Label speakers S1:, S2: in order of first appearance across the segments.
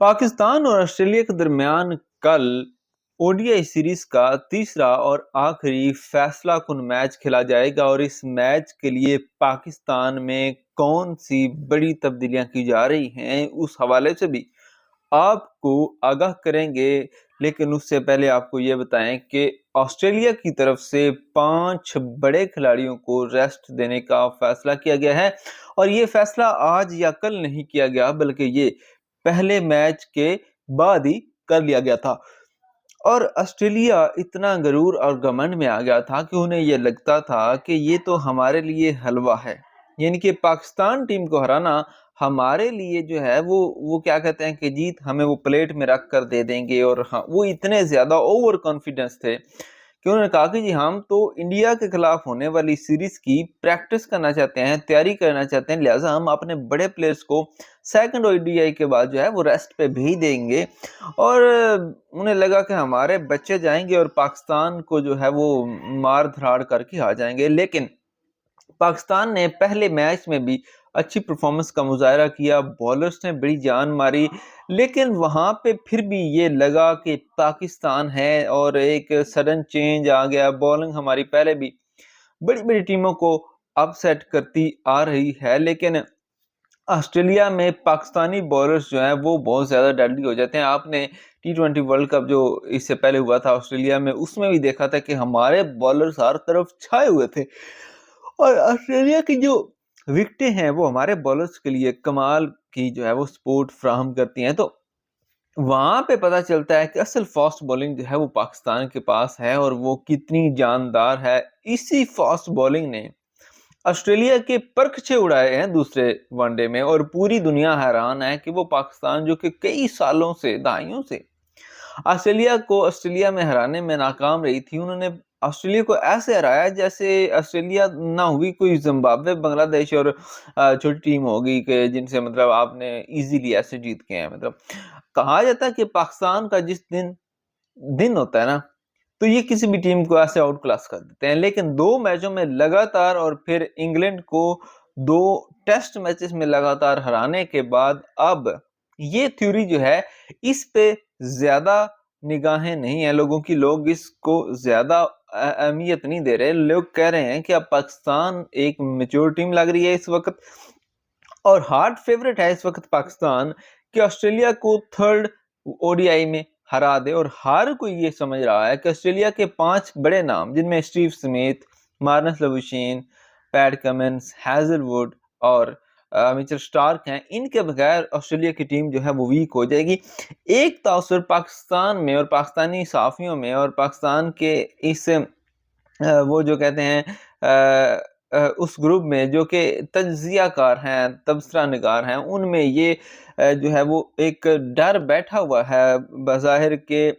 S1: پاکستان اور آسٹریلیا کے درمیان کل اوڈی آئی سیریز کا تیسرا اور آخری فیصلہ کن میچ کھیلا جائے گا، اور اس میچ کے لیے پاکستان میں کون سی بڑی تبدیلیاں کی جا رہی ہیں اس حوالے سے بھی آپ کو آگاہ کریں گے۔ لیکن اس سے پہلے آپ کو یہ بتائیں کہ آسٹریلیا کی طرف سے 5 بڑے کھلاڑیوں کو ریسٹ دینے کا فیصلہ کیا گیا ہے، اور یہ فیصلہ آج یا کل نہیں کیا گیا بلکہ یہ پہلے میچ کے بعد ہی کر لیا گیا تھا۔ اور آسٹریلیا اتنا غرور اور گھمنڈ میں آ گیا تھا کہ انہیں یہ لگتا تھا کہ یہ تو ہمارے لیے حلوہ ہے، یعنی کہ پاکستان ٹیم کو ہرانا ہمارے لیے جو ہے وہ کیا کہتے ہیں کہ جیت ہمیں وہ پلیٹ میں رکھ کر دے دیں گے۔ اور وہ اتنے زیادہ اوور کانفیڈنس تھے کہ انہوں نے کہا کہ جی ہم تو انڈیا کے خلاف ہونے والی سیریز کی پریکٹس کرنا چاہتے ہیں، تیاری کرنا چاہتے ہیں، لہٰذا ہم اپنے بڑے پلیئرز کو سیکنڈ او ڈی آئی کے بعد جو ہے وہ ریسٹ پہ بھیج دیں گے، اور انہیں لگا کہ ہمارے بچے جائیں گے اور پاکستان کو جو ہے وہ مار دھراڑ کر کے آ جائیں گے۔ لیکن پاکستان نے پہلے میچ میں بھی اچھی پرفارمنس کا مظاہرہ کیا، بولرز نے بڑی جان ماری، لیکن وہاں پہ پھر بھی یہ لگا کہ پاکستان ہے، اور ایک سڈن چینج آ گیا۔ بولنگ ہماری پہلے بھی بڑی بڑی ٹیموں کو اپ سیٹ کرتی آ رہی ہے، لیکن آسٹریلیا میں پاکستانی بولرز جو ہیں وہ بہت زیادہ ڈیڈلی ہو جاتے ہیں۔ آپ نے T20 ورلڈ کپ جو اس سے پہلے ہوا تھا آسٹریلیا میں، اس میں بھی دیکھا تھا کہ ہمارے بولرز ہر طرف چھائے ہوئے تھے، اور آسٹریلیا کی جو وکٹیں ہیں وہ ہمارے بولرز کے لیے کمال کی جو ہے وہ سپورٹ فراہم کرتی ہیں۔ تو وہاں پہ پتہ چلتا ہے کہ اصل فاسٹ بولنگ جو ہے وہ پاکستان کے پاس ہے، اور وہ کتنی جاندار ہے۔ اسی فاسٹ بولنگ نے آسٹریلیا کے پرکھچے اڑائے ہیں دوسرے ون ڈے میں، اور پوری دنیا حیران ہے کہ وہ پاکستان جو کہ کئی سالوں سے، دہائیوں سے آسٹریلیا میں ہرانے میں ناکام رہی تھی، انہوں نے آسٹریلیا کو ایسے ہرایا جیسے آسٹریلیا نہ ہوئی کوئی زمبابوے، بنگلہ دیش اور چھوٹی ٹیم ہوگی کہ جن سے مطلب آپ نے ایزیلی ایسے جیت کے ہیں۔ مطلب کہا جاتا ہے کہ پاکستان کا جس دن ہوتا ہے نا، تو یہ کسی بھی ٹیم کو ایسے آؤٹ کلاس کر دیتے ہیں۔ لیکن 2 میچوں میں لگاتار، اور پھر انگلینڈ کو 2 ٹیسٹ میچز میں لگاتار ہرانے کے بعد، اب یہ تھیوری جو ہے اس پہ زیادہ نگاہیں نہیں ہیں لوگوں کی، لوگ اس کو زیادہ اہمیت نہیں دے رہے۔ لوگ کہہ رہے ہیں کہ اب پاکستان ایک میچور ٹیم لگ رہی ہے اس وقت، اور ہارڈ فیورٹ ہے اس وقت پاکستان کہ آسٹریلیا کو 3rd ODI میں ہرا دے۔ اور ہر کوئی یہ سمجھ رہا ہے کہ آسٹریلیا کے 5 بڑے نام، جن میں Steve Smith, Marnus Labuschagne, Pat Cummins, Hazlewood اور میچل سٹارک ہیں، ان کے بغیر آسٹریلیا کی ٹیم جو ہے وہ ویک ہو جائے گی۔ ایک تاثر پاکستان میں اور پاکستانی صحافیوں میں اور پاکستان کے اس وہ جو کہتے ہیں اس گروپ میں جو کہ تجزیہ کار ہیں، تبصرہ نگار ہیں، ان میں یہ جو ہے وہ ایک ڈر بیٹھا ہوا ہے بظاہر کہ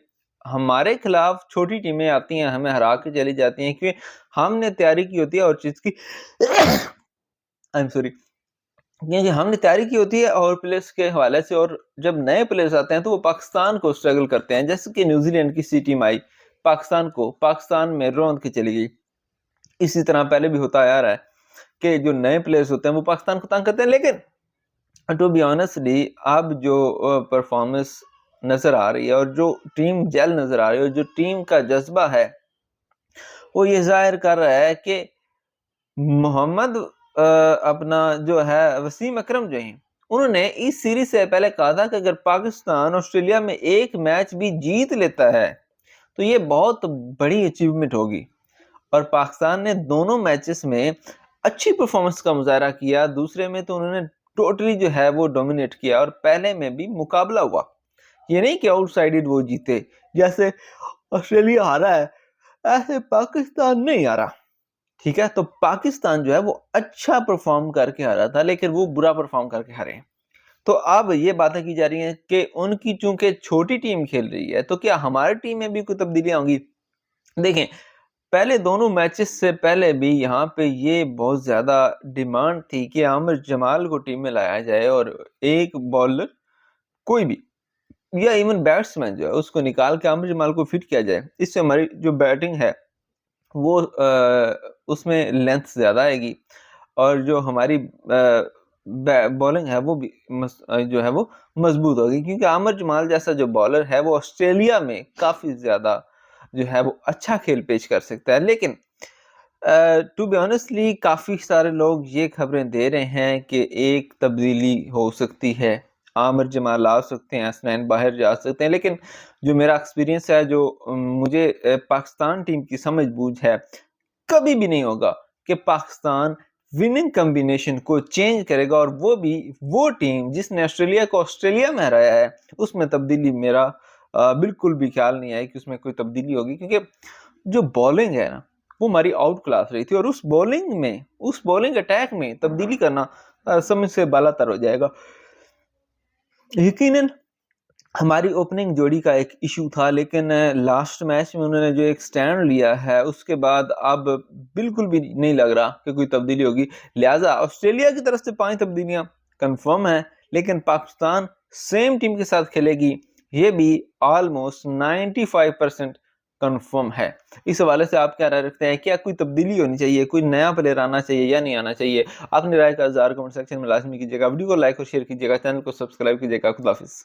S1: ہمارے خلاف چھوٹی ٹیمیں آتی ہیں، ہمیں ہرا کے چلی جاتی ہیں، کیونکہ ہم نے تیاری کی ہوتی ہے اور چیز کی کیونکہ ہم نے تیاری کی ہوتی ہے اور پلیئرز کے حوالے سے، اور جب نئے پلیئرز آتے ہیں تو وہ پاکستان کو سٹرگل کرتے ہیں، جیسے کہ نیوزی لینڈ کی سی ٹیم آئی پاکستان میں روند کے چلی گئی۔ اسی طرح پہلے بھی ہوتا آ رہا ہے کہ جو نئے پلیئرز ہوتے ہیں وہ پاکستان کو تنگ کرتے ہیں، لیکن ٹو بی آنیسٹلی اب جو پرفارمنس نظر آ رہی ہے اور جو ٹیم جیل نظر آ رہی ہے اور جو ٹیم کا جذبہ ہے، وہ یہ ظاہر کر رہا ہے کہ محمد اپنا جو ہے وسیم اکرم جو ہیں، انہوں نے اس سیریز سے پہلے کہا تھا کہ اگر پاکستان آسٹریلیا میں ایک میچ بھی جیت لیتا ہے تو یہ بہت بڑی اچیومنٹ ہوگی، اور پاکستان نے دونوں میچز میں اچھی پرفارمنس کا مظاہرہ کیا۔ دوسرے میں تو انہوں نے ٹوٹلی جو ہے وہ ڈومینیٹ کیا، اور پہلے میں بھی مقابلہ ہوا، یہ نہیں کہ آؤٹ سائیڈڈ وہ جیتے، جیسے آسٹریلیا ہارا ہے ایسے پاکستان نہیں ہارا، ٹھیک ہے۔ تو پاکستان جو ہے وہ اچھا پرفارم کر کے ہارا تھا، لیکن وہ برا پرفارم کر کے ہارے ہیں۔ تو اب یہ باتیں کی جا رہی ہیں کہ ان کی چونکہ چھوٹی ٹیم کھیل رہی ہے تو کیا ہماری ٹیم میں بھی کوئی تبدیلیاں ہوں گی؟ دیکھیں، پہلے دونوں میچز سے پہلے بھی یہاں پہ یہ بہت زیادہ ڈیمانڈ تھی کہ عامر جمال کو ٹیم میں لایا جائے، اور ایک بالر کوئی بھی یا ایون بیٹسمین جو ہے اس کو نکال کے عامر جمال کو فٹ کیا جائے، اس سے ہماری جو بیٹنگ ہے وہ اس میں لینتھ زیادہ آئے گی، اور جو ہماری بولنگ ہے وہ بھی جو ہے وہ مضبوط ہوگی، کیونکہ عامر جمال جیسا جو بالر ہے وہ آسٹریلیا میں کافی زیادہ جو ہے وہ اچھا کھیل پیش کر سکتا ہے. لیکن ٹو بی آنیسٹلی کافی سارے لوگ یہ خبریں دے رہے ہیں کہ ایک تبدیلی ہو سکتی ہے، عامر جمال آ سکتے ہیں، حسنین باہر جا سکتے ہیں. لیکن جو میرا ایکسپیرینس ہے، جو مجھے پاکستان ٹیم کی سمجھ بوجھ ہے، کبھی بھی نہیں ہوگا کہ پاکستان وننگ کمبینیشن کو چینج کرے گا، اور وہ بھی وہ ٹیم جس نے آسٹریلیا کو آسٹریلیا میں ہرایا ہے اس میں تبدیلی میرا بالکل بھی خیال نہیں آئی کہ اس میں کوئی تبدیلی ہوگی. کیونکہ جو بالنگ ہے نا وہ ہماری آؤٹ کلاس رہی تھی، اور اس بالنگ اٹیک میں تبدیلی کرنا سمجھ سے بالا تر ہو جائے گا. یقیناً ہماری اوپننگ جوڑی کا ایک ایشو تھا، لیکن لاسٹ میچ میں انہوں نے جو ایک سٹینڈ لیا ہے اس کے بعد اب بالکل بھی نہیں لگ رہا کہ کوئی تبدیلی ہوگی. لہٰذا آسٹریلیا کی طرف سے 5 تبدیلیاں کنفرم ہیں، لیکن پاکستان سیم ٹیم کے ساتھ کھیلے گی، یہ بھی آلموسٹ 95% کنفرم ہے. اس حوالے سے آپ کیا رائے رکھتے ہیں؟ کیا کوئی تبدیلی ہونی چاہیے، کوئی نیا پلیئر آنا چاہیے یا نہیں آنا چاہیے؟ اپنی رائے کا اظہار کمنٹ سیکشن میں لازمی کیجیے گا، ویڈیو کو لائک اور شیئر کیجیے گا، چینل کو سبسکرائب کیجیے گا. خدا حافظ.